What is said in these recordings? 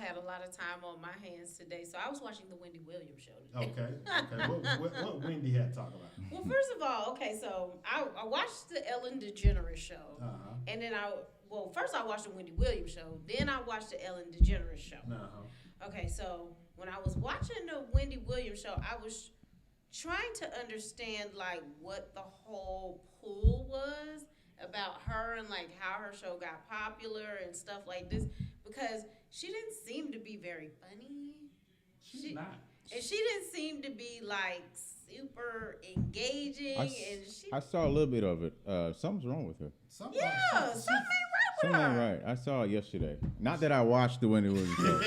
had a lot of time on my hands today, so I was watching the Wendy Williams show today. Okay. What Wendy had to talk about? Well, first of all, okay, so I watched the Ellen DeGeneres show, Uh-huh. and then first I watched the Wendy Williams show, then I watched the Ellen DeGeneres show. Okay, so when I was watching the Wendy Williams show, I was trying to understand like what the whole pull was about her and like how her show got popular and stuff like this because she didn't seem to be very funny. She's not. And she didn't seem to be like super engaging and she I saw a little bit of it. Something's wrong with her. something ain't right with Something ain't her. right. I saw it yesterday. Not that I watched the Wendy Williams show.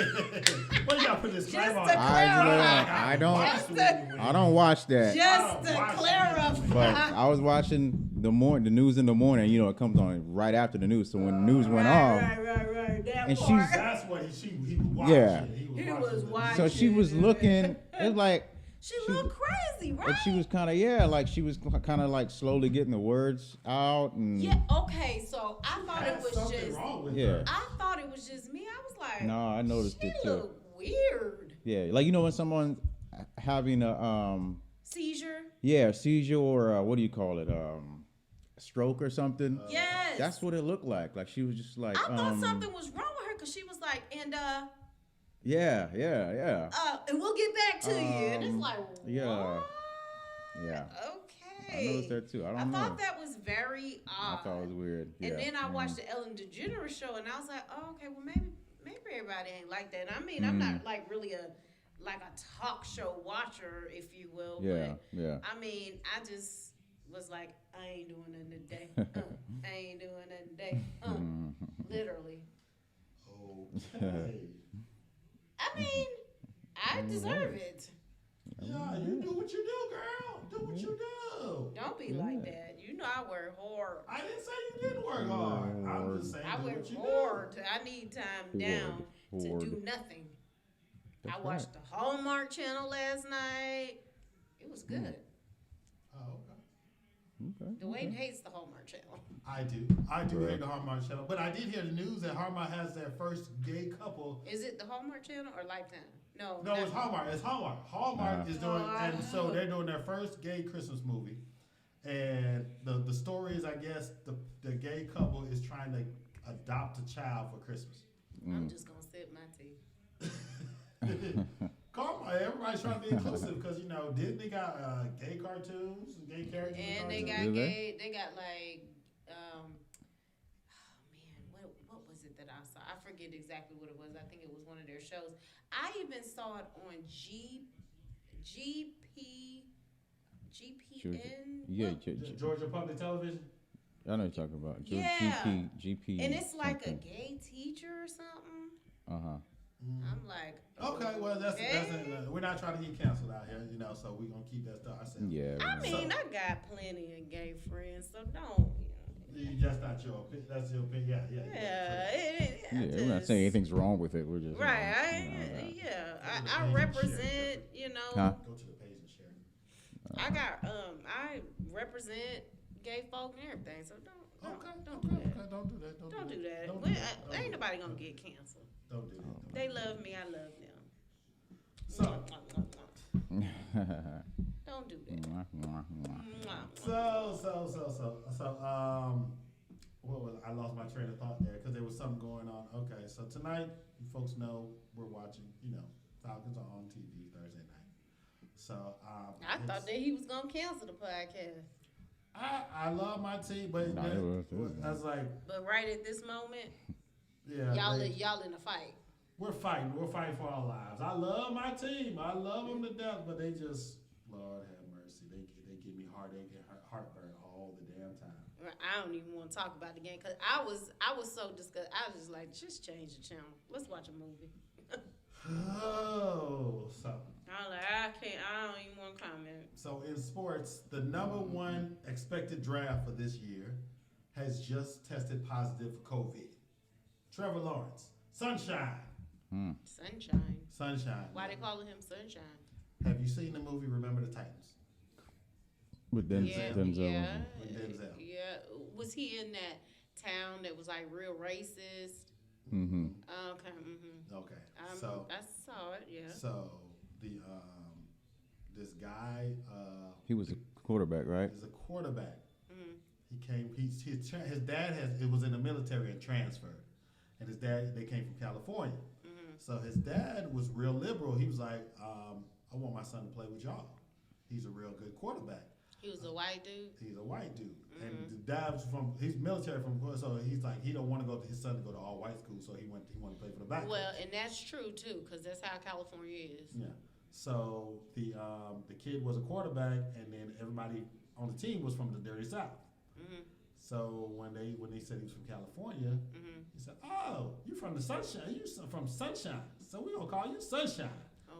Well, you gotta put this Just claim to on. clarify. I don't watch that. Just to clarify. But I was watching the news in the morning. You know, it comes on right after the news. So when the news went off, Right. That and part. That's what he was watching. Yeah. He was watching. so she was looking. It's like She looked crazy, right? and she was kind of like she was kind of like slowly getting the words out and Yeah, okay, so I thought it was something just wrong with Yeah. her. I thought it was just me. I was like, no, I noticed she it too. looked weird. Yeah, like when someone's having a Seizure? seizure or what do you call it stroke or something. Yes. That's what it looked like. Like she was just like I thought something was wrong with her because she was like, and yeah. and we'll get back to you. And it's like, what? Yeah. Okay. I noticed that too. I don't know. thought that was very odd. I thought it was weird. Yeah. And then I watched the Ellen DeGeneres show, and I was like, oh, okay, well maybe everybody ain't like that. I mean, I'm not like really a talk show watcher, if you will. Yeah. I mean, I just was like, I ain't doing nothing today. I ain't doing nothing today. Literally. Okay. I mean, I deserve it. Yeah, you do what you do, girl. Do what you do. Don't be like that. You know I work hard. I didn't say you didn't work hard. I'm just saying I do work what you hard. I need time down to Hard. do nothing. That's I watched the Hallmark Channel last night. It was good. Oh, okay. Dwayne hates the Hallmark Channel. I do hear the Hallmark Channel, but I did hear the news that Hallmark has their first gay couple. Is it the Hallmark Channel or Lifetime? No, It's Hallmark. It's Hallmark. Hallmark is doing, and so they're doing their first gay Christmas movie. And the story is, I guess, the gay couple is trying to adopt a child for Christmas. I'm just gonna sip my tea. Everybody's trying to be inclusive because Disney got gay cartoons, gay characters, And they cartoons. got Do they? gay. They got like, oh man, what was it that I saw? I forget exactly what it was. I think it was one of their shows. I even saw it on GPN. Yeah, Georgia Public Television. I know what you're talking about. Yeah. GP. And it's like something. a gay teacher or something. Uh-huh. I'm like, Okay, well that's okay. we're not trying to get canceled out here, so we're gonna keep that stuff ourselves. Yeah. I mean, I got plenty of gay friends, so don't. That's not your opinion. That's your opinion. Yeah. Yeah, we're not saying anything's wrong with it. We're just Right. I represent. Huh? Go to the page and share. I represent gay folk and everything. So don't do that. Don't do that. Don't do that. Don't We- do that. ain't nobody gonna get canceled. Don't do that. They love me. I love them. So, Don't do that. what was I lost my train of thought there because there was something going on. Okay, so tonight, you folks know we're watching. Falcons are on TV Thursday night. So I thought that he was gonna cancel the podcast, I love my team, but Nah, it was, I was like, but right at this moment, yeah, y'all in a fight. we're fighting. We're fighting for our lives. I love my team. I love them to death, but they just, Lord have mercy, they give me heartache and heartburn all the damn time. I don't even want to talk about the game because I was so disgusted. I was just like, just change the channel. Let's watch a movie. Oh, so I was like, I don't even want to comment. So in sports, the number one expected draft for this year has just tested positive for COVID. Trevor Lawrence, Sunshine. Sunshine. Why they calling him Sunshine? Have you seen the movie Remember the Titans? With Denzel. With Denzel. Yeah. Was he in that town that was like real racist? Mm-hmm. Okay. Mm-hmm. Okay. I saw it. Yeah. So the this guy He was a quarterback, right? is a quarterback. Mm-hmm. He came. His dad was in the military and transferred, and they came from California. Mm-hmm. So his dad was real liberal. He was like, I want my son to play with y'all. He's a real good quarterback. He was a white dude. He's a white dude, Mm-hmm. and the dad was he's military from, so he's like he don't want to go to his son to go to all white school, so he wanted to play for the black. Well, coach. and that's true too, because that's how California is. Yeah. So the kid was a quarterback, and then everybody on the team was from the dirty South. Mm-hmm. So when they said he was from California, Mm-hmm. he said, "Oh, you from the sunshine? You from Sunshine? So we gonna call you Sunshine."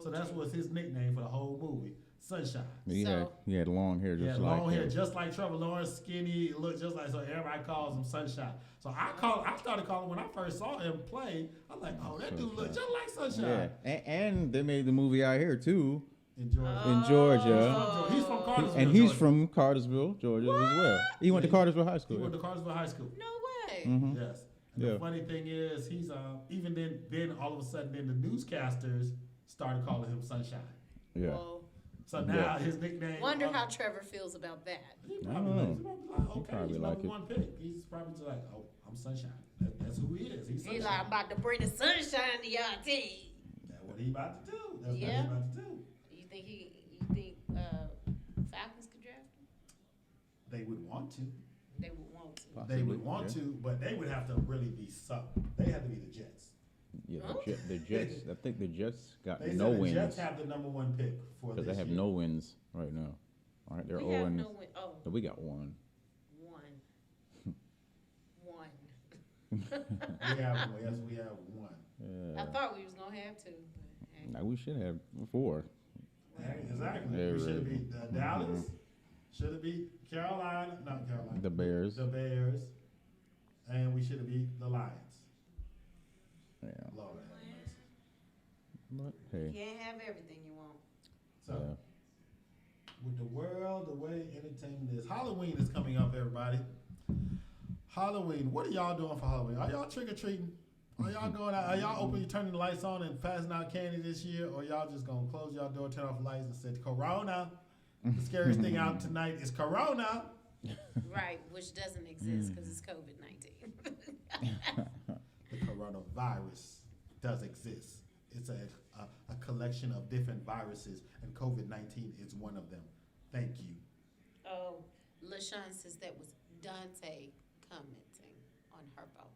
So that was his nickname for the whole movie, Sunshine. He had long hair, He just had like long hair, him. just like Trevor Lawrence, skinny, looked just like. So everybody calls him Sunshine. So I started calling when I first saw him play. I'm like, oh, that dude look just like Sunshine. Yeah, and they made the movie out here too In Georgia. in Georgia. He's from Cartersville, And he's Georgia. from Cartersville, Georgia as well. He went to Cartersville High He School. went to Cartersville High School. No way. Mm-hmm. Yes. And Yeah. the funny thing is, he's even then all of a sudden then the newscasters started calling him Sunshine. Yeah. Well, So now Yeah. his nickname. wonder how Trevor feels about that. He I probably don't know. like, okay, probably he's like number it. one pick. He's probably just like, oh, I'm Sunshine. That's who he is. He's Sunshine. He's like, I'm about to bring the sunshine to y'all team. That's what he about to do. That's Yeah. what he's about to do. You think Falcons could draft him? They would want to. They would want to. They would Possibly, want yeah. to, but they would have to really be something. They have to be the Jets. Yeah, Huh? the Jets. I think the Jets got They no said the wins Jets have the number one pick for because this they have year. no wins right now. All right, they're We have 0 no win. Oh, but we got one. one. We have one. Yes, we have one. I thought we was gonna have two, but hey. Now we should have 4. Exactly. Yeah, We should have right. beat Dallas. Should have beat Carolina. Not Carolina. The Bears. The Bears. And we should have beat the Lions. Yeah. Lord have mercy. But hey, You can't have everything you want. So, yeah. with the world, the way entertainment is, Halloween is coming up, everybody. Halloween. What are y'all doing for Halloween? Are y'all trick or treating? Are y'all going out? Are y'all turning the lights on and passing out candy this year? Or y'all just gonna close y'all door, turn off the lights, and say Corona? The scariest thing out tonight is Corona. Right, which doesn't exist because it's COVID-19. The coronavirus does exist. It's a collection of different viruses, and COVID-19 is one of them. Thank you. Oh, LaShawn says that was Dante commenting on her phone.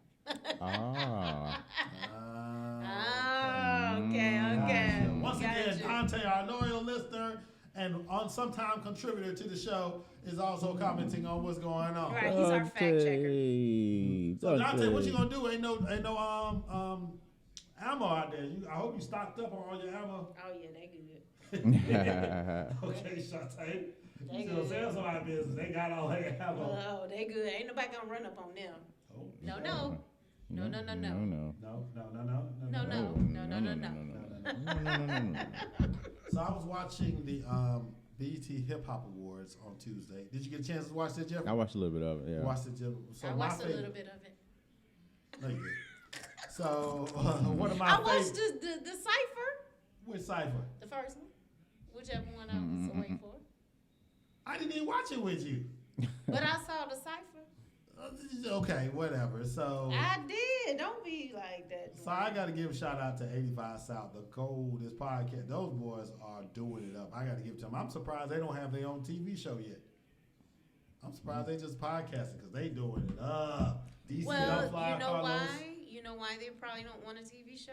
Ah. Okay. Gotcha. Once Got again, you. Dante, our loyal listener and on sometime contributor to the show, is also commenting on what's going on. Right. He's our fact checker. So Dante, what you gonna do? Ain't no ammo out there. I hope you stocked up on all your ammo. Oh yeah, they good. Okay, Shantae. They You know, good. sell somebody business. They got all their ammo. Oh, they good. Ain't nobody gonna run up on them. Oh, No. No. No. No. So I was watching the BET Hip Hop Awards on Tuesday. Did you get a chance to watch that, Jeff? I watched a little bit of it. Yeah. Watched it, Jeff. So I my watched a favorite- little bit of it. No, you didn't. So one of my I watched favorite. the cipher, Which cipher? the first one, whichever one I was away for. I didn't even watch it with you. But I saw the cipher. Okay, whatever. So. I did. Don't be like that. So I got to give a shout out to 85 South, the coldest podcast. Those boys are doing it up. I got to give it to them. I'm surprised they don't have their own TV show yet. I'm surprised they just podcasting because they doing it up. DC Well, don't fly, you know Carlos. why? You know why they probably don't want a TV show?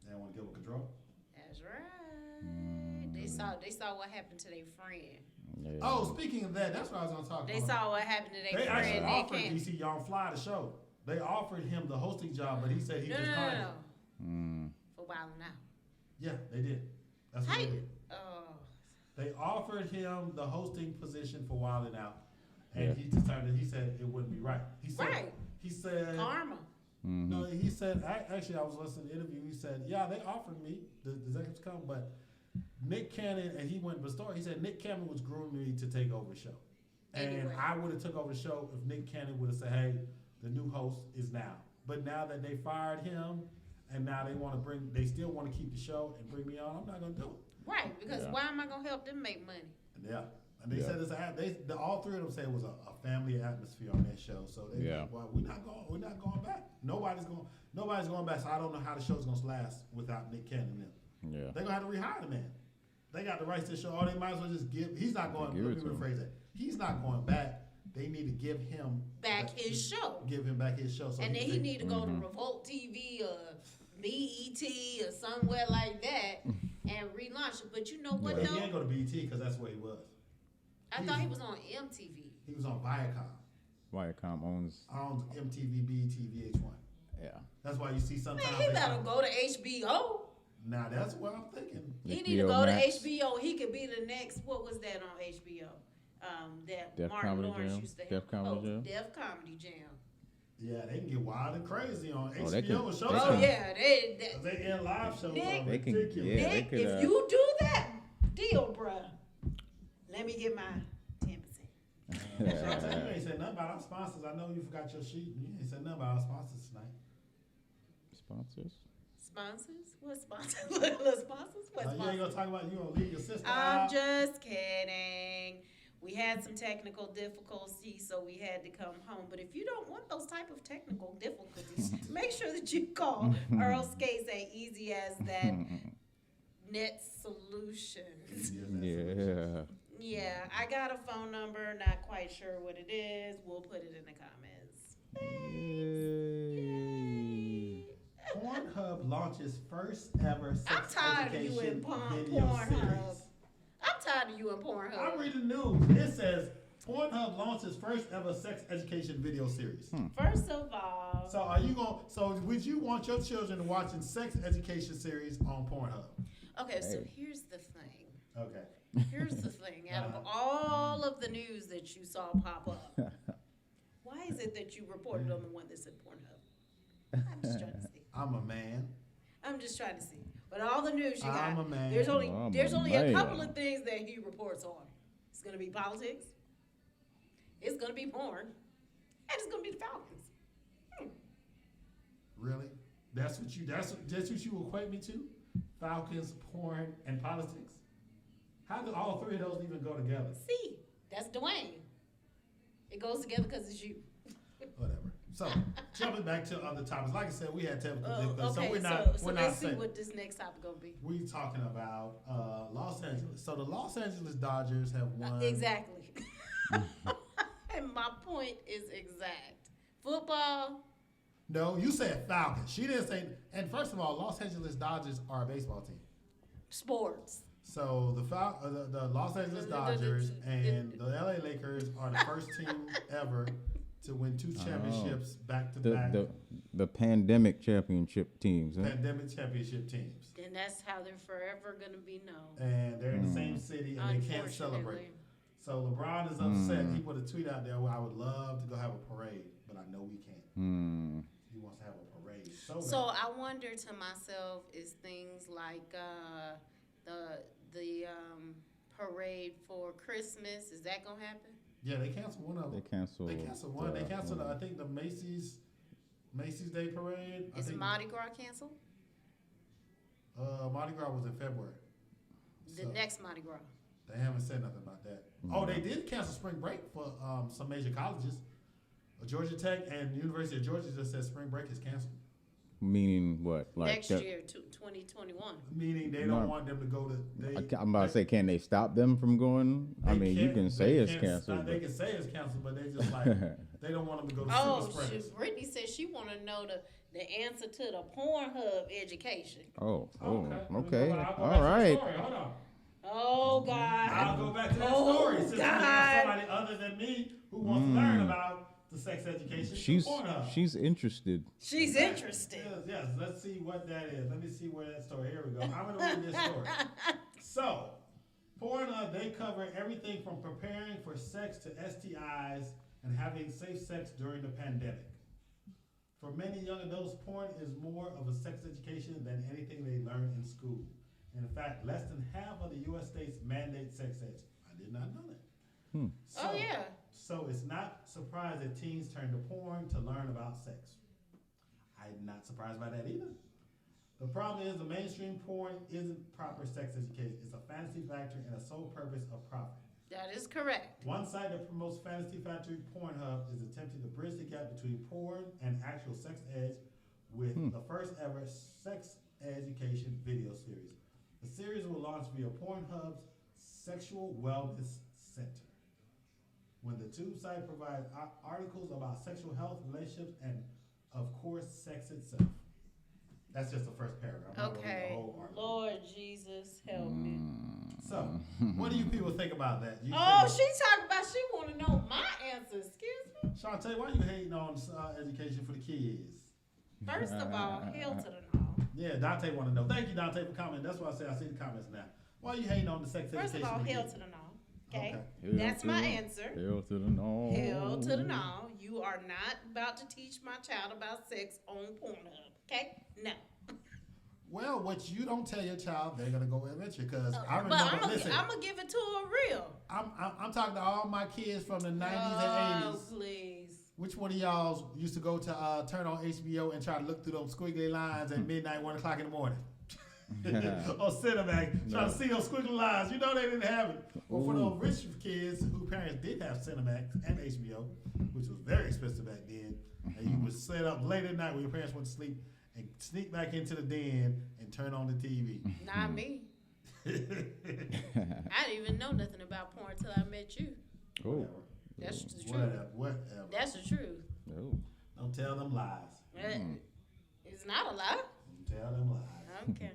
They don't want to give up control. That's right. They saw what happened to their friend. Yeah. Oh, speaking of that, that's what I was going to talk They about. saw what happened to They their actually friend. offered They can't. DC Young Fly the show. They offered him the hosting job, but he said he No. declined. For wilding out. Yeah, they did. That's what Hey. they did. Oh. They offered him the hosting position for Wildin' Out, and Yeah. he decided. He said it wouldn't be right. He said. Right. He said. Karma. No, he said. Actually, I was listening to the interview. He said, "Yeah, they offered me the executives come, but Nick Cannon and he went to the story. He said Nick Cannon was grooming me to take over the show, and Anyway. I would have took over the show if Nick Cannon would have said, "Hey, the new host is now." But now that they fired him, and now they still want to keep the show and bring me on, I'm not gonna do it. Right, because why am I gonna help them make money? Yeah. And they said all three of them said it was a family atmosphere on that show. So they well, we're not going back. Nobody's going back. So I don't know how the show's gonna last without Nick Cannon in it. Yeah. They're gonna have to rehire the man. They got the rights to the show. Or they might as well just give. He's not going. Let me rephrase that. He's not going back. They need to give him back his show. Give him back his show. So and then he need to go to Revolt TV or BET or somewhere like that and relaunch it. But you know what though? He ain't go to BET because that's where he was. I thought he was on MTV. He was on Viacom. Viacom owns MTV, BET, VH1. Yeah. That's why you see sometimes. Man, he better go to HBO. Now that's what I'm thinking. He need to go to HBO. He could be the next. What was that on HBO? That Def Martin Comedy Lawrence Jam? used to Def Comedy Jam? Def Comedy Jam. Yeah, they can get wild and crazy on HBO they can- and shows. Oh yeah, they end live shows. Nick, They can- ridiculous. yeah, they Nick, could, if you do that deal, bruh, let me get my 10%. You ain't said nothing about our sponsors. I know you forgot your sheet. You ain't said nothing about our sponsors tonight. Sponsors? Sponsors? What sponsors? Little sponsors? What You ain't sponsors? gonna talk about you gonna leave your sister I'm out. just kidding. We had some technical difficulties, so we had to come home. But if you don't want those type of technical difficulties, make sure that you call Earl Skates at Easy as That Net Solutions. Yeah. Yeah, I got a phone number, not quite sure what it is. We'll put it in the comments. Yay. Pornhub launches first ever sex I'm tired of you education in video Pornhub. series. I'm tired of you in Pornhub. I'm reading the news. It says Pornhub launches first ever sex education video series. First of all, So would you want your children watching sex education series on Pornhub? okay, so Hey. here's the thing. Okay. Here's the thing. Out of all of the news that you saw pop up, why is it that you reported on the one that said Pornhub? I'm just trying to see. I'm a man. I'm just trying to see. But all the news you got, I'm a man. there's only I'm a a man. couple of things that he reports on. It's gonna be politics. It's gonna be porn, and it's gonna be the Falcons. Really? That's what you equate me to? Falcons, porn, and politics? How do all three of those even go together? See, that's Dwayne. It goes together because it's you. Whatever. So, jumping back to other topics. Like I said, we had technical difficulties, Okay, so we're so not let's see saying. what this next topic gonna be. We talking about Los Angeles. So the Los Angeles Dodgers have won. Exactly. And my point is exact. Football. No, you said Falcons. She didn't say. And first of all, Los Angeles Dodgers are a baseball team. Sports. So the Los Angeles Dodgers and the LA Lakers are the first team ever to win 2 championships back to back. The pandemic championship teams. Huh? Pandemic championship teams. And that's how they're forever gonna be known. And they're in the same city and they can't celebrate. So LeBron is upset. He put a tweet out there where I would love to go have a parade, but I know we can't. He wants to have a parade. So I wonder to myself, is things like the parade for Christmas, is that gonna happen? Yeah, they canceled one of them. They canceled one. They canceled, I think, the Macy's Day Parade. Is Mardi Gras canceled? Mardi Gras was in February. The next Mardi Gras. They haven't said nothing about that. Oh, they did cancel spring break for some major colleges. Georgia Tech and University of Georgia just said spring break is canceled. Meaning what? Like next year, 2021. Meaning they don't want them to go to. I'm about to say, can they stop them from going? I mean, you can say it's canceled. They can say it's canceled, but they just like they don't want them to go to super spreaders. Brittany said she want to know the answer to the Pornhub education. Okay. All right. Hold on. Oh God! I'll go back to that story since we have somebody other than me who wants to learn about the sex education. She's interested. She's interested. Yes. Let's see what that is. Let me see where that story. Here we go. I'm gonna read this story. So, Pornhub, they cover everything from preparing for sex to STIs and having safe sex during the pandemic. For many young adults, porn is more of a sex education than anything they learn in school. In fact, less than half of the U.S. states mandate sex ed. I did not know that. Oh yeah. So it's not surprised that teens turn to porn to learn about sex. I'm not surprised by that either. The problem is the mainstream porn isn't proper sex education. It's a fantasy factory and a sole purpose of profit. That is correct. One site that promotes Fantasy Factory Pornhub is attempting to bridge the gap between porn and actual sex ed with the first ever sex education video series. The series will launch via Pornhub's Sexual Wellness Center. When the tube site provides articles about sexual health, relationships, and of course, sex itself. That's just the first paragraph. I'm not gonna read the whole article. Lord Jesus, help me. So, what do you people think about that? She talking about she want to know my answer. Excuse me. Shantae, why you hating on education for the kids? First of all, hell to the no. Yeah, Dante want to know. Thank you, Dante, for commenting. That's why I say I see the comments now. Why are you hating on the sex First education? of all, for the hell kids? to the no. Okay, Hell that's to my the- answer. Hell to the no. Hell to the no. You are not about to teach my child about sex on Pornhub. Okay, no. Well, what you don't tell your child, they're gonna go eventually. Because I But remember. Listen, I'm gonna give it to her real. I'm talking to all my kids from the 90s Oh, and 80s. please. Which one of y'all used to go to turn on HBO and try to look through those squiggly lines at midnight, 1 o'clock in the morning? Or Cinemax, trying to see those squiggly lines. You know they didn't have it. Well, for those rich kids whose parents did have Cinemax and HBO, which was very expensive back then, and you would set up late at night when your parents went to sleep and sneak back into the den and turn on the TV. Not me. I didn't even know nothing about porn until I met you. Oh. That's the truth. Whatever. That's the truth. Oh. Don't tell them lies. It's not a lie. Don't tell them lies. Okay.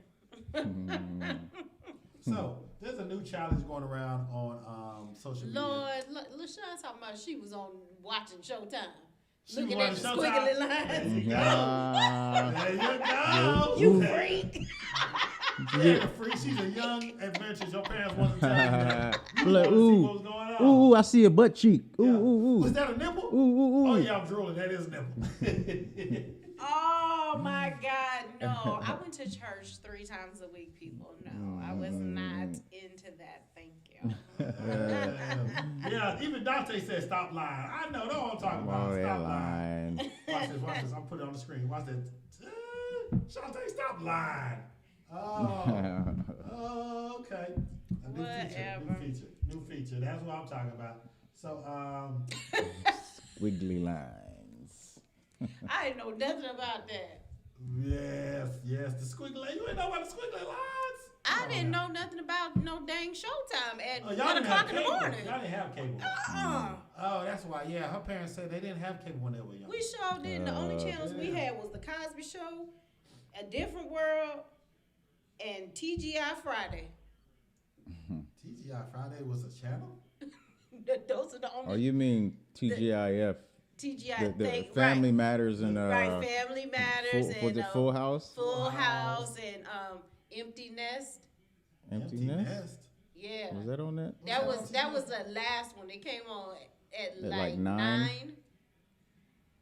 So, there's a new challenge going around on social media. Lord, LaShawn talking about she was on watching Showtime. She Looking was at the watching squiggly Showtime. There lines. you go. You freak. Yeah, freak. She's a young adventurous. Your parents wasn't telling you that. You Like, wanna see ooh, what was going on. ooh, I see a butt cheek. Ooh, Yeah. ooh, ooh. Was that a nipple? Ooh, ooh, ooh. Oh, yeah, I'm drooling. That is a nipple. Oh my God, no. I went to church 3 times a week, people. No, I was not into that. Thank you. Yeah, even Dante said stop lying. I know what I'm talking about. Oh, that Stop lying. line. Watch this. I'm putting it on the screen. Watch this. Shantae, stop lying. Oh, okay. A new feature. That's what I'm talking about. So, Wiggly lines. I didn't know nothing about that. yes. The squiggly. You ain't know about the squiggly lines? I didn't know nothing about no dang Showtime at Oh, 1 o'clock in the morning. Y'all didn't have cable. Oh, that's why. Yeah, her parents said they didn't have cable when they were young. We sure didn't. The only channels we had was The Cosby Show, A Different World, and TGI Friday. TGI Friday was a channel? Those are the only Oh, you mean TGIF? TGI The thing. Family right. Matters and Right, Family Matters was it Full House? Full House and Empty Nest. Empty Nest? Yeah. Was that on that? That was the last one. It came on at At like like 9?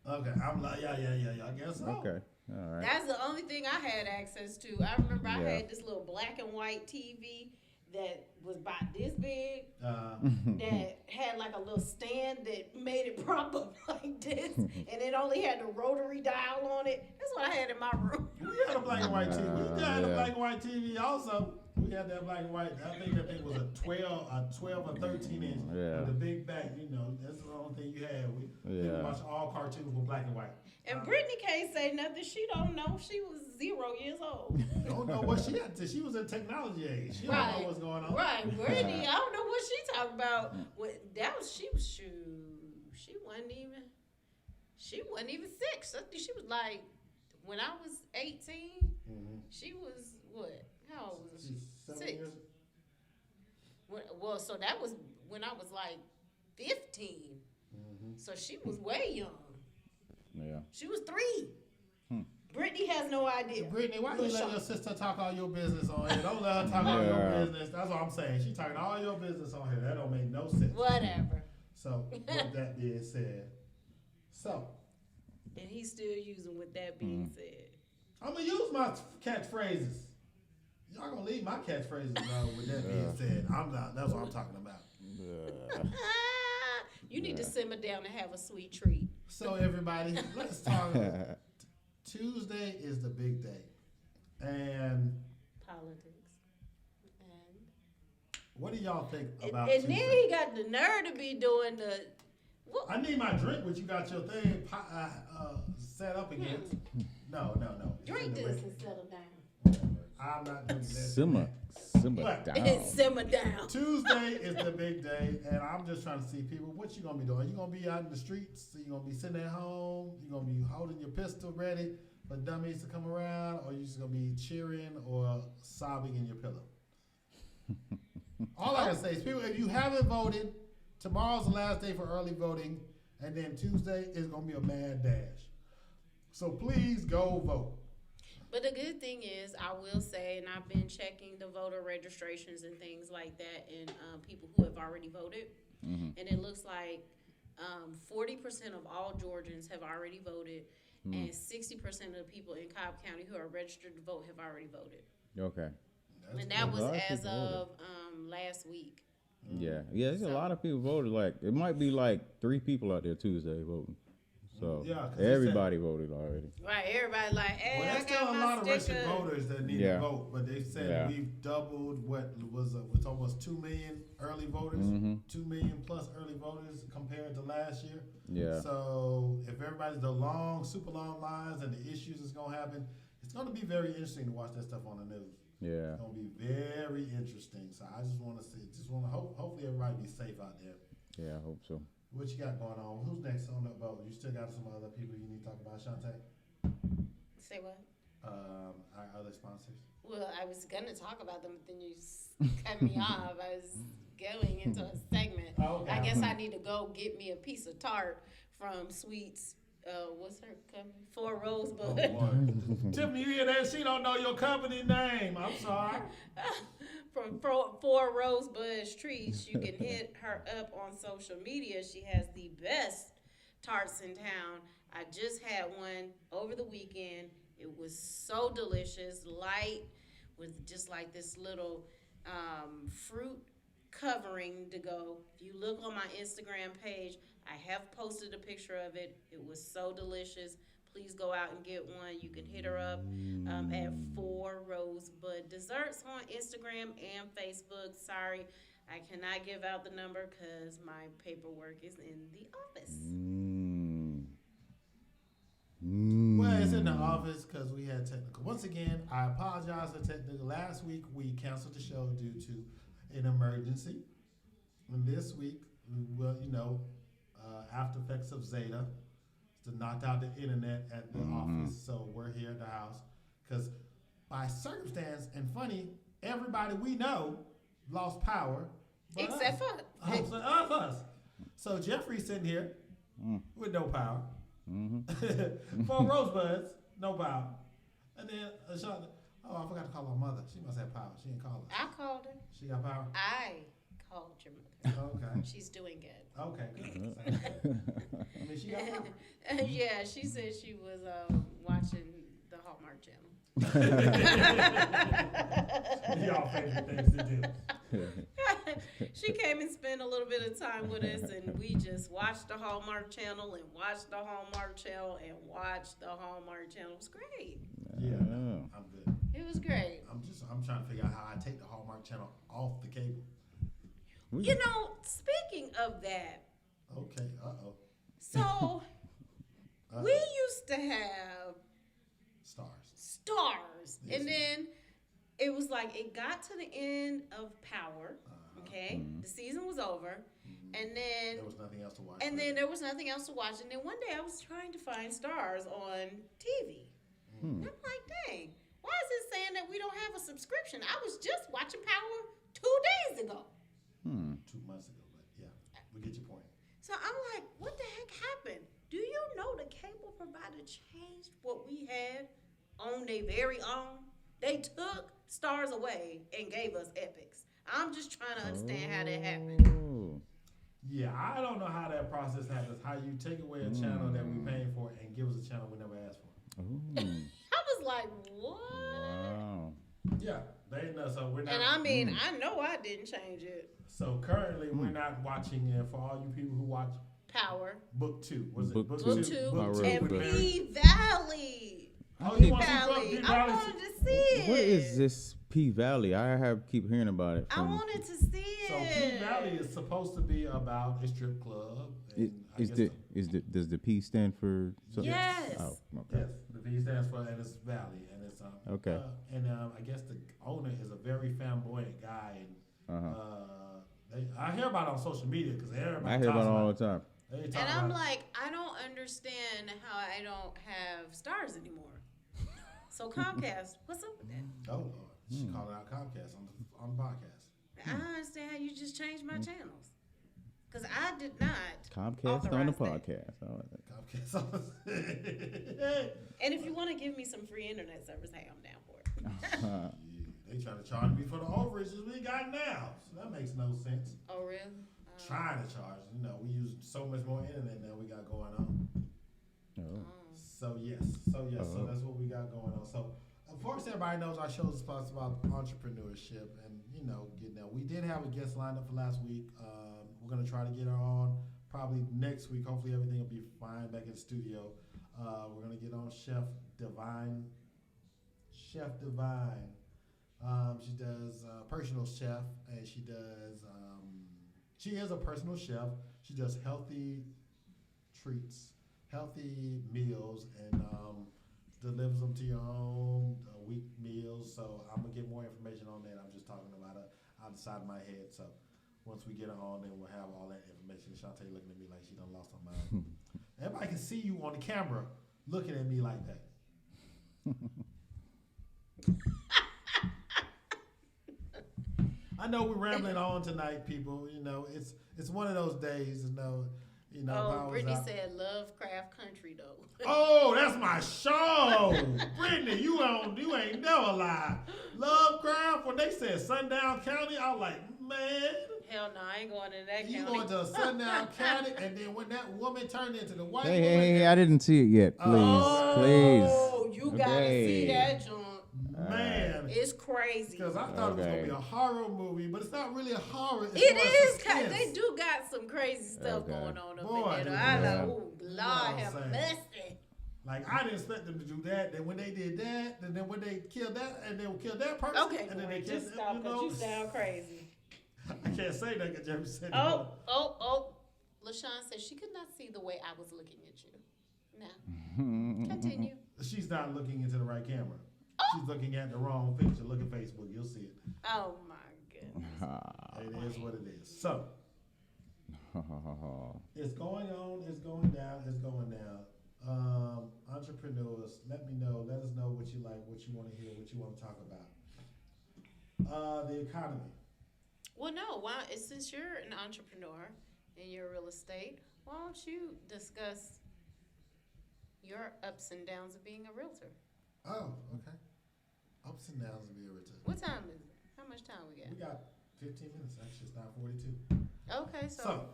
9. Okay, I'm like, yeah, I guess so. Okay. All right. That's the only thing I had access to. I remember I Yeah. had this little black and white TV that was about this big, Mm-hmm. that had like a little stand that made it prop up like this, and it only had the rotary dial on it. That's what I had in my room. We had a black and white TV. We had a Yeah. black and white TV also. We had that black and white. I think that thing was a 12 or 13 inch. Yeah. With a big back, that's the only thing you had. We Yeah. watched all cartoons with black and white. And Brittany can't say nothing. She don't know. She was 0 years old. Don't know what she had to. She was in technology age. She don't Right. know what's going on. Right, Brittany, I don't know what she talking about. She wasn't even 6. I think she was like, when I was 18, she was what? How old was she? She's 7 6. years. Well, so that was when I was like 15. So she was way young. Yeah. She was 3. Brittany has no idea. Brittany, why you Little let Sean. your sister talk all your business on here? Don't let her talk all your business. That's what I'm saying. She talking all your business on here. That don't make no sense. Whatever. So, with that being said, And he's still using with that being said. I'm gonna use my catchphrases. Y'all gonna leave my catchphrases though. With that being said, I'm not. That's what I'm talking about. You need to simmer down and have a sweet treat. So everybody, let's talk Tuesday is the big day. And Politics. And what do y'all think about and Tuesday? then he got the nerve to be doing the. What? I need my drink, but you got your thing set up again. No. Drink It's in the this way. and settle down. I'm not doing this. Simmer What? down. Simmer down. Tuesday is the big day, and I'm just trying to see people. What you gonna be doing? You gonna be out in the streets? You gonna be sitting at home? You gonna be holding your pistol ready for dummies to come around, or you just gonna be cheering or sobbing in your pillow? All I can say is, people, if you haven't voted, tomorrow's the last day for early voting, and then Tuesday is gonna be a mad dash. So please go vote. But the good thing is, I will say, and I've been checking the voter registrations and things like that, and people who have already voted, and it looks like 40% of all Georgians have already voted, and 60% of the people in Cobb County who are registered to vote have already voted. Okay. And that was A lot of as people of last week. Yeah. There's a lot of people voted. Like it might be like 3 people out there Tuesday voting. So Yeah, 'cause everybody voted already. Right, everybody like, hey, Well, I there's got still a my lot of sticker. registered voters that need to vote, but they said we've doubled what was it's almost 2 million early voters, 2 million plus early voters compared to last year. Yeah. So if everybody's the super long lines and the issues that's gonna happen, it's gonna be very interesting to watch that stuff on the news. Yeah. It's gonna be very interesting. So I just want to hopefully everybody be safe out there. Yeah, I hope so. What you got going on? Who's next on the vote? You still got some other people you need to talk about, Shantae? Say what? Our other sponsors. Well, I was gonna talk about them, but then you cut me off. I was going into a segment. Oh, okay. I guess I need to go get me a piece of tart from Sweets. What's her company? Four Rosebud. Oh, boy. Tiffany, you hear that? She don't know your company name. I'm sorry. From Four Rosebud Treats. You can hit her up on social media. She has the best tarts in town. I just had one over the weekend. It was so delicious, light, with just like this little fruit covering to go. If you look on my Instagram page, I have posted a picture of it. It was so delicious. Please go out and get one. You can hit her up at 4 Rosebud Desserts on Instagram and Facebook. Sorry, I cannot give out the number because my paperwork is in the office. Well, it's in the office because we had technical. Once again, I apologize for technical. Last week, we canceled the show due to an emergency. And this week, after effects of Zeta, to knock out the internet at the office. So we're here at the house because by circumstance and funny, everybody we know lost power. Except for us. So Jeffrey's sitting here with no power. 4 Rosebuds, no power. And then I forgot to call her mother. She must have power. She didn't call us. I called her. She got power? I called your mother. Okay. She's doing good. Okay, good. I mean, she got power. Yeah, she said she was watching the Hallmark Channel. Y'all favorite things to do. She came and spent a little bit of time with us, and we just watched the Hallmark Channel and watched the Hallmark Channel and watched the Hallmark Channel. It was great. Yeah, no, I'm good. It was great. I'm trying to figure out how I take the Hallmark Channel off the cable. You know, speaking of that. Okay, So, we used to have stars. Yes, And then it was like it got to the end of Power. Okay, the season was over, and then there was nothing else to watch. And then there was nothing else to watch. And then one day I was trying to find stars on TV. And I'm like, dang, why is it saying that we don't have a subscription? I was just watching Power 2 days ago. 2 months ago, but yeah, we get your point. So I'm like, what the heck happened? Do you know the cable provider changed what we had on their very own? They took stars away and gave us epics. I'm just trying to understand how that happened. Yeah, I don't know how that process happens. How you take away a channel that we paying for and give us a channel we never asked for. I was like, what? Wow. Yeah, they know. So we're not. And I mean, I know I didn't change it. So currently, we're not watching it. For all you people who watch Power. Book 2, was it Book Book Two. 2? Two. Book Book Two. And with Mary? P Valley. Oh, P you want to see Valley. P I Valley? wanted to see it. What is this P Valley? I keep hearing about it. I wanted to see it. So P Valley is supposed to be about a strip club. And Does the P stand for something? Yes. Oh, okay. Yes, the V stands for, and it's Valley, and it's Okay. I guess the owner is a very flamboyant guy, and I hear about it on social media because everybody. I hear about it all the time. And I'm like, I don't understand how I don't have stars anymore. So Comcast, what's up with that? Oh Lord, she called out Comcast on the podcast. I don't understand how you just changed my channels. Because I did not. Comcast on the authorize that. podcast. I like that. Comcast. And if you want to give me some free internet service, hey, I'm down for it. Yeah, they trying to charge me for the overages we got now, so that makes no sense. Oh, really? Trying to charge, we use so much more internet now we got going on. Oh. So that's what we got going on. So, of course, everybody knows our show is sponsored about entrepreneurship and getting out. We did have a guest lined up for last week. We're gonna try to get her on probably next week. Hopefully, everything will be fine back in the studio. We're gonna get on Chef Divine. She does personal chef, and she does. She is a personal chef. She does healthy treats, healthy meals, and delivers them to your home, week meals. So I'm gonna get more information on that. I'm just talking about it out the side of my head. So once we get her on, then we'll have all that information. Shantae looking at me like she done lost her mind. Everybody can see you on the camera looking at me like that. I know we're rambling on tonight, people. It's one of those days. Brittany said Lovecraft Country though. Oh, that's my show, Brittany. You ain't never lied. Lovecraft. When they said Sundown County, I was like, man. Hell no, I ain't going to that You county. going to Sundown County, and then when that woman turned into the white woman. Hey, I didn't see it yet. Please, Oh, you gotta Okay. see that joint. Man, It's crazy. because I thought it was gonna be a horror movie, but it's not really a horror. It's It more is. suspense. They do got some crazy stuff Okay. going on up Boy, in there. do I they. like, oh, what Lord I'm have saying. mercy. Like I didn't expect them to do that. Then when they did that, and then when they killed that, and they killed that person, Okay, and then boy, they killed just stop because you sound crazy. I can't say that because Jeffrey said Oh. LaShawn said she could not see the way I was looking at you. Now, continue. She's not looking into the right camera. She's looking at the wrong picture. Look at Facebook. You'll see it. Oh, my goodness. It is what it is. So, it's going on. It's going down. It's going down. Entrepreneurs, let us know what you like, what you want to hear, what you want to talk about. The economy. Well, no. Since you're an entrepreneur in your real estate, why don't you discuss your ups and downs of being a realtor? Oh, okay. Ups and downs of being a realtor. What time is it? How much time we got? We got 15 minutes. Actually, it's 9:42. Okay, So,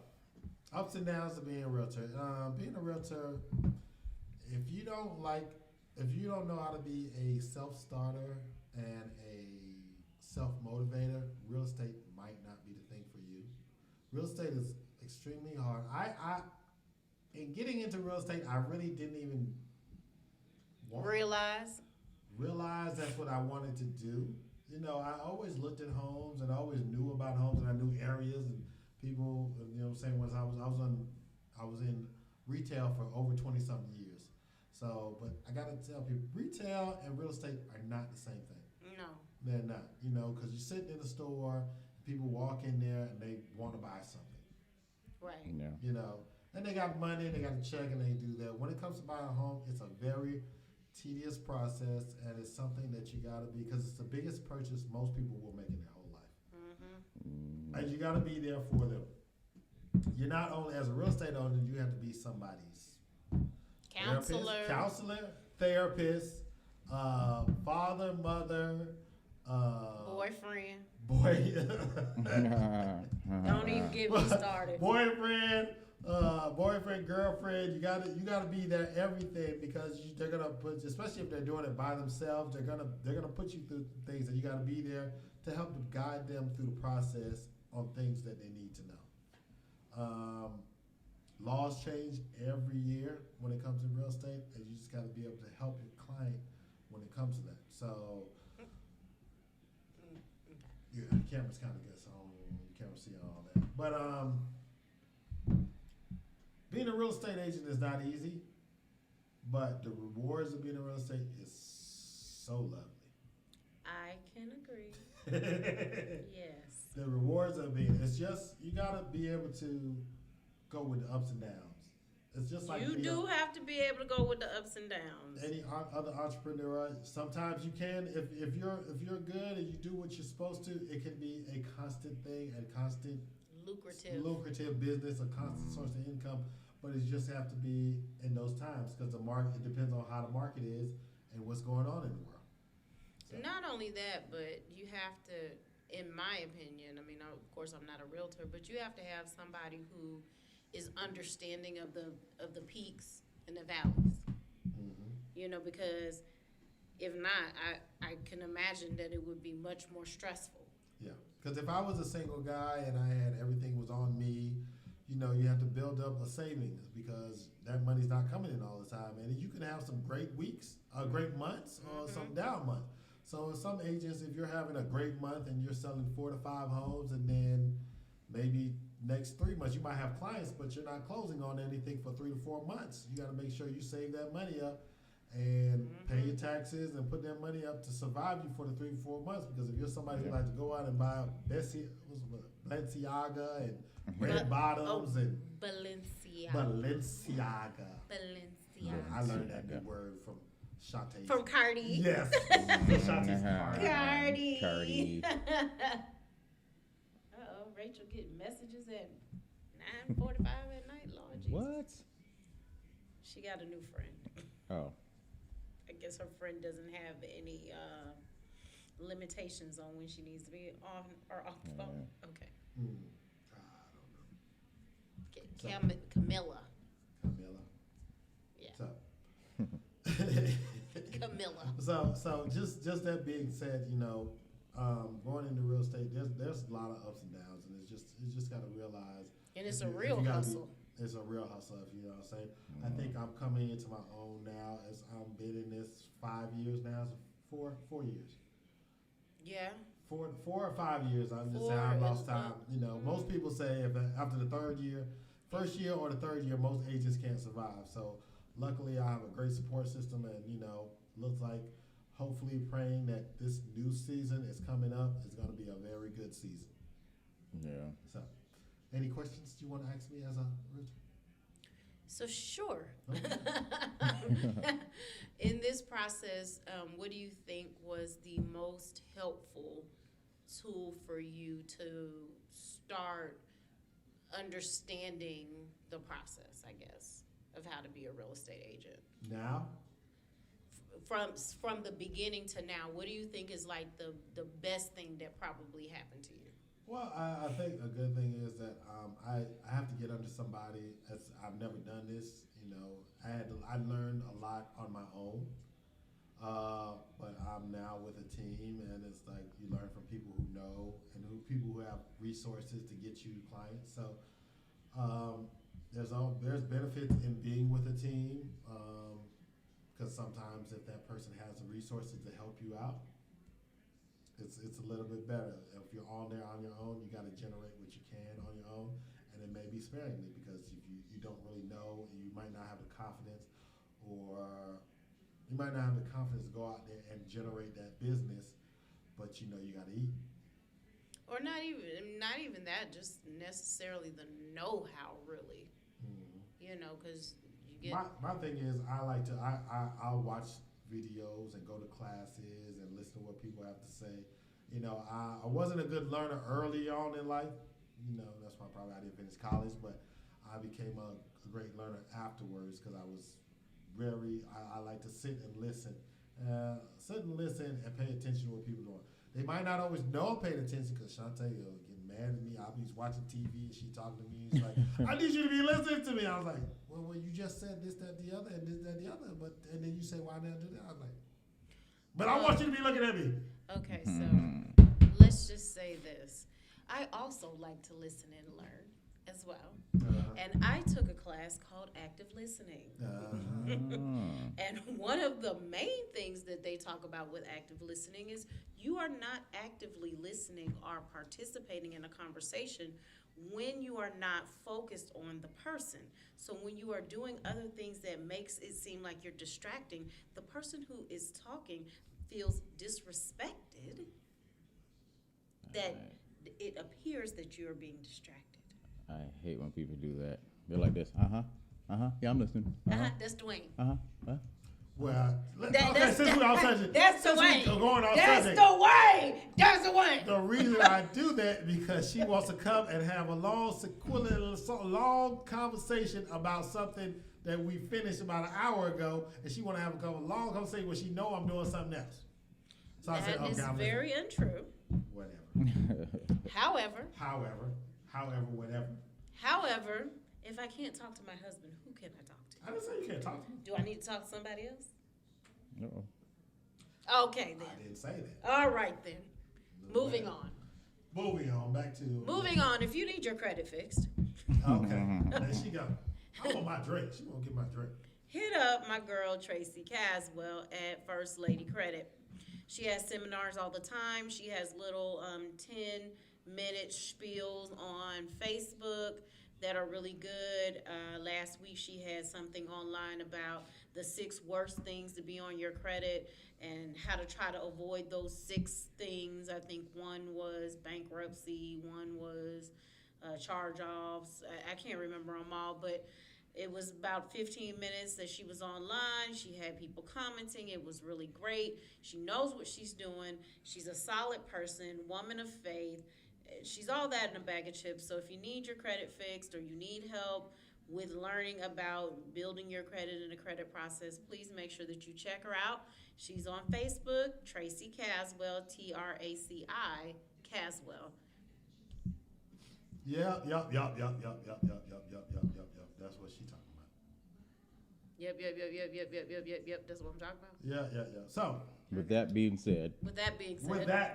ups and downs of being a realtor. Being a realtor, if you don't know how to be a self-starter and a self-motivator, real estate might not be the thing for you. Real estate is extremely hard. In getting into real estate, I really didn't even realize that's what I wanted to do. I always looked at homes and I always knew about homes and I knew areas and people. Once I was in retail for over 20-something years. So, but I got to tell people, retail and real estate are not the same thing. no. They're not. Because you're sitting in the store, people walk in there and they want to buy something. Right. Yeah. And they got money, they got a check, and they do that. When it comes to buying a home, it's a very tedious process, and it's something that you got to be, because it's the biggest purchase most people will make in their whole life. Mm-hmm. And you got to be there for them. You're not only, as a real estate owner, you have to be somebody's counselor, therapist, father, mother, boyfriend. Don't even get me started. Boyfriend, girlfriend, you gotta be there, everything, because they're gonna put, especially if they're doing it by themselves, they're gonna put you through things, and you gotta be there to help guide them through the process on things that they need to know. Laws change every year when it comes to real estate, and you just gotta be able to help your client when it comes to that. So, yeah, the camera's kind of gets on. You can't see all that. But being a real estate agent is not easy, but the rewards of being a real estate is so lovely. I can agree. Yes. The rewards of being, it's just, you gotta be able to go with the ups and downs. It's just like you do have to be able to go with the ups and downs. Any other entrepreneur, sometimes you can, if you're good and you do what you're supposed to, it can be a constant thing, a constant lucrative business, a constant source of income. But it just have to be in those times because the market, it depends on how the market is and what's going on in the world. So. Not only that, but you have to, in my opinion, I mean, of course, I'm not a realtor, but you have to have somebody who is understanding of the peaks and the valleys. You know, because if not, I can imagine that it would be much more stressful. Yeah, because if I was a single guy and I had everything was on me, you know, you have to build up a savings because that money's not coming in all the time. And you can have some great weeks, great months, or some down months. So in some agents, if you're having a great month and you're selling 4 to 5 homes, and then maybe next 3 months you might have clients, but you're not closing on anything for 3 to 4 months. You got to make sure you save that money up and pay your taxes and put that money up to survive you for the 3 to 4 months. Because if you're somebody who likes to go out and buy Balenciaga and red bottoms and Balenciaga. I learned that new word from Shantae. From Cardi. Yes. Cardi. Uh-oh, Rachel getting messages at 9:45 at night, Lord Jesus. What? She got a new friend. Oh. I guess her friend doesn't have any limitations on when she needs to be on or off the phone. Okay. I don't know. Camilla. Yeah. Camilla. So just that being said, you know, going into real estate, there's a lot of ups and downs, and it's just got to realize. And it's a real hustle. It's a real hustle, if you know what I'm saying. I think I'm coming into my own now as I'm been in this 5 years now, so 4 years. Yeah. 4 or 5 years. I'm just saying I've lost time. You know, most people say if after the first year or the third year, most agents can't survive. So luckily I have a great support system, and you know, looks like hopefully praying that this new season is coming up is going to be a very good season. Yeah. So, any questions you want to ask me as a realtor? So sure. Okay. In this process, what do you think was the most helpful tool for you to start understanding the process, I guess, of how to be a real estate agent? Now? From the beginning to now, what do you think is like the best thing that probably happened to you? Well, I think a good thing is that I have to get under somebody. As I've never done this, you know. I learned a lot on my own, but I'm now with a team, and it's like you learn from people who know and people who have resources to get you clients. So there's benefits in being with a team, because sometimes if that person has the resources to help you out, it's a little bit better. If you're on there on your own, you got to generate what you can on your own, and it may be sparingly, because if you don't really know, and you might not have the confidence, or you might not have the confidence to go out there and generate that business, but you know you got to eat. Or not even that, just necessarily the know-how, really. You know, because you get. My thing is, I'll watch videos and go to classes and listen to what people have to say. You know, I wasn't a good learner early on in life. You know, that's why probably I didn't finish college, but I became a great learner afterwards, because I was I like to sit and listen. And pay attention to what people are doing. They might not always know I'm paying attention, because Shantae will get mad at me. I'll be watching TV and she talking to me. She's like, I need you to be listening to me. I was like, well, you just said this, that, the other, and this, that, the other. And then you say, why not do that? I was like, but I want you to be looking at me. Okay, so let's just say this. I also like to listen and learn. as well. And I took a class called active listening. And one of the main things that they talk about with active listening is you are not actively listening or participating in a conversation when you are not focused on the person. So when you are doing other things that makes it seem like you're distracting, the person who is talking feels disrespected, that it appears that you're being distracted. I hate when people do that. They're like this. Yeah, I'm listening. That's Dwayne. Well, That's since we all subject, That's the since way. we are going off That's subject, the way. That's the way. the reason I do that because she wants to come and have a long conversation about something that we finished about an hour ago, and she want to have a long conversation where she know I'm doing something else. So I said, That is I'm very untrue. whatever. However, whatever. However, if I can't talk to my husband, who can I talk to? I didn't say you can't talk to me. Do I need to talk to somebody else? Uh-oh. Okay, then. I didn't say that. All right, then. Moving on. Moving on, back to... Moving on. If you need your credit fixed, Okay, there she go. I want my drink. She won't get my drink. hit up my girl Tracy Caswell at First Lady Credit. She has seminars all the time. She has little 10-minute spiels on Facebook that are really good. Last week she had something online about the 6 worst things to be on your credit and how to try to avoid those 6 things. I think one was bankruptcy, one was charge-offs. I can't remember them all, but it was about 15 minutes that she was online. She had people commenting. It was really great. She knows what she's doing. She's a solid person, woman of faith. She's all that in a bag of chips. So if you need your credit fixed or you need help with learning about building your credit and the credit process, please make sure that you check her out. She's on Facebook, Tracy Caswell, Traci Caswell. Yep. That's what she talking about. Yep. That's what I'm talking about. Yeah. So, With that being said, With that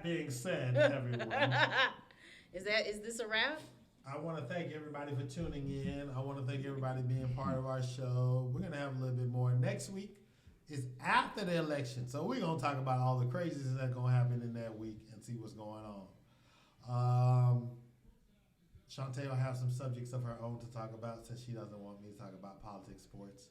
being said, everyone, is this a wrap? I want to thank everybody for tuning in. I want to thank everybody being part of our show. We're going to have a little bit more. Next week is after the election. So we're going to talk about all the craziness that's going to happen in that week and see what's going on. Shantae will have some subjects of her own to talk about since she doesn't want me to talk about politics, sports,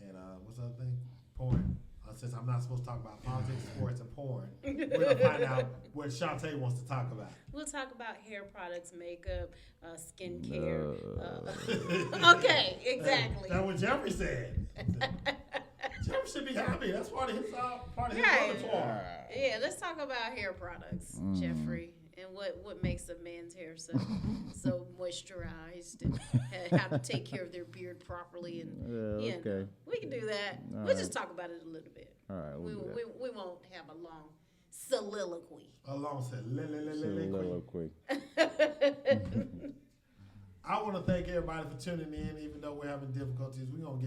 and what's the other thing? Porn. Since I'm not supposed to talk about politics, sports, and porn, we're going to find out what Shantae wants to talk about. We'll talk about hair products, makeup, skincare. Okay, exactly. That's what Jeffrey said. Jeffrey should be happy. That's part of his Right. repertoire. Yeah, let's talk about hair products, Jeffrey, and what makes a man's hair so moisturized, and how to take care of their beard properly, and okay. we can do that. All We'll just talk about it a little bit. All right, we we'll do that. we won't have a long soliloquy. Along said, Soliloquy. I want to thank everybody for tuning in, even though we're having difficulties. We're gonna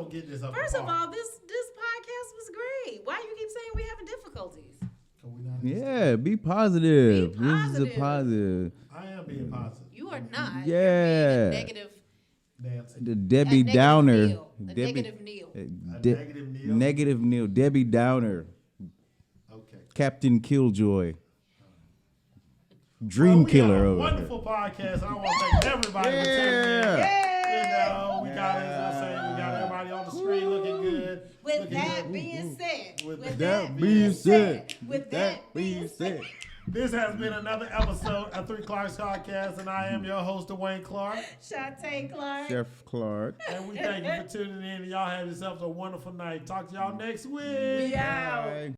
get this up. First of all, this podcast was great. Why you keep saying we're having difficulties? Yeah, be positive. Be This is a positive. positive. I am being positive. You are not. Yeah. You're being a negative. Nancy. The Debbie negative Downer. Neil. A negative Neil. Negative Neil? Negative Neil. Debbie Downer. Okay. Captain Killjoy. Dream We killer had a over wonderful podcast. I want to thank everybody for tuning in. Yeah. We got, as I say, we got everybody on the screen looking good. With looking that good. being said, With that being said, with that being said, This has been another episode of 3 Clark's Podcast, and I am your host, Dwayne Clark. Shantae Clark. Chef Clark. And we thank you for tuning in. Y'all have yourselves a wonderful night. Talk to y'all next week. We out. Bye.